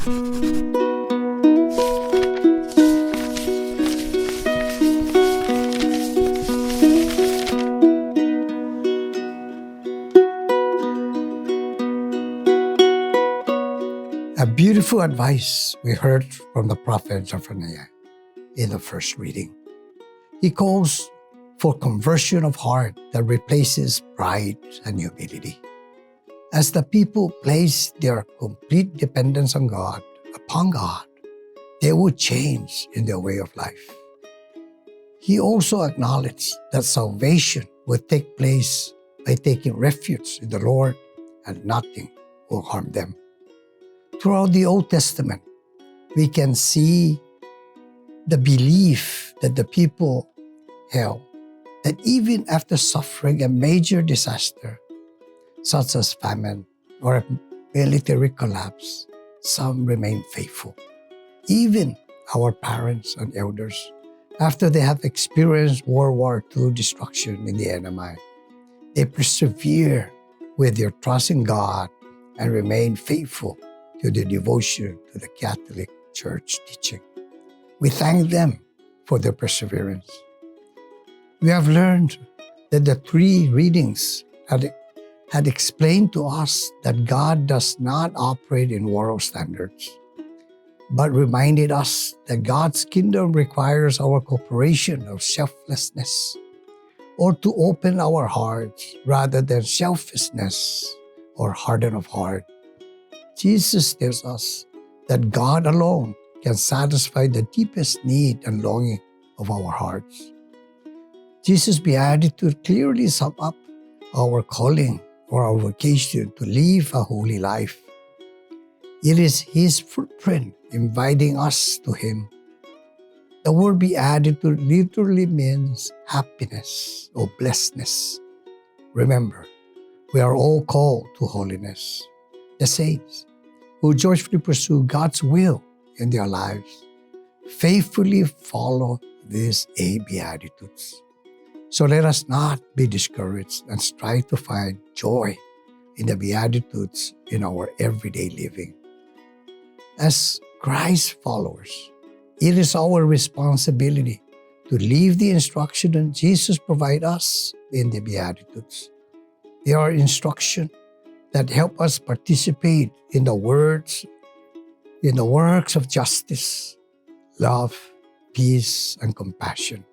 A beautiful advice we heard from the prophet Zephaniah in the first reading. He calls for conversion of heart that replaces pride and humility. As the people place their complete dependence on God, upon God, they would change in their way of life. He also acknowledged that salvation would take place by taking refuge in the Lord and nothing will harm them. Throughout the Old Testament, we can see the belief that the people held that even after suffering a major disaster, such as famine or a military collapse, some remain faithful. Even our parents and elders, after they have experienced World War II destruction in the enemy, they persevere with their trust in God and remain faithful to their devotion to the Catholic Church teaching. We thank them for their perseverance. We have learned that the three readings had explained to us that God does not operate in world standards, but reminded us that God's kingdom requires our cooperation of selflessness, or to open our hearts rather than selfishness or harden of heart. Jesus tells us that God alone can satisfy the deepest need and longing of our hearts. Jesus' beatitude clearly sums up our calling or our vocation to live a holy life. It is His footprint inviting us to Him. The word beatitude literally means happiness or blessedness. Remember, we are all called to holiness. The saints who joyfully pursue God's will in their lives faithfully follow these 8 beatitudes. So let us not be discouraged and strive to find joy in the beatitudes in our everyday living. As Christ followers, it is our responsibility to live the instruction that Jesus provides us in the beatitudes. They are instruction that help us participate in the works of justice, love, peace, and compassion.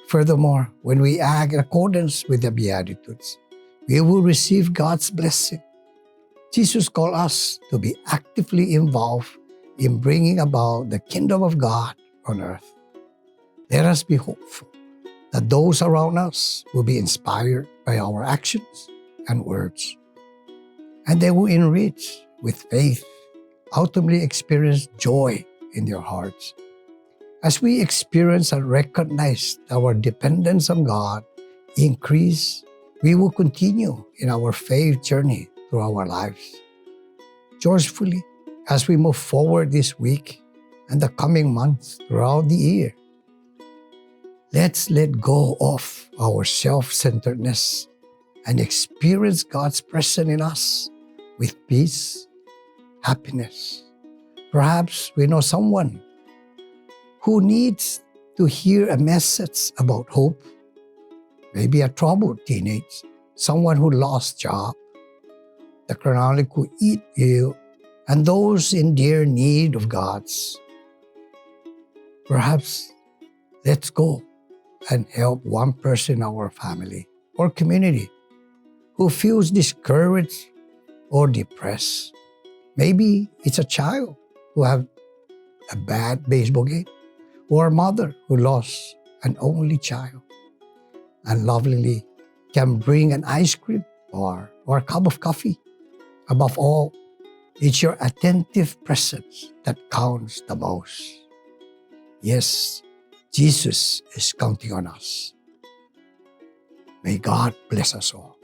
Furthermore, when we act in accordance with the Beatitudes, we will receive God's blessing. Jesus called us to be actively involved in bringing about the kingdom of God on earth. Let us be hopeful that those around us will be inspired by our actions and words, and they will enrich with faith, ultimately experience joy in their hearts. As we experience and recognize our dependence on God increase, we will continue in our faith journey through our lives. Joyfully, as we move forward this week and the coming months throughout the year, let's let go of our self-centeredness and experience God's presence in us with peace, happiness. Perhaps we know someone who needs to hear a message about hope. Maybe a troubled teenage, someone who lost job, the chronically who eat ill, and those in dear need of God's. Perhaps let's go and help one person in our family or community who feels discouraged or depressed. Maybe it's a child who has a bad baseball game, or a mother who lost an only child and lovingly can bring an ice cream or a cup of coffee. Above all, it's your attentive presence that counts the most. Yes, Jesus is counting on us. May God bless us all.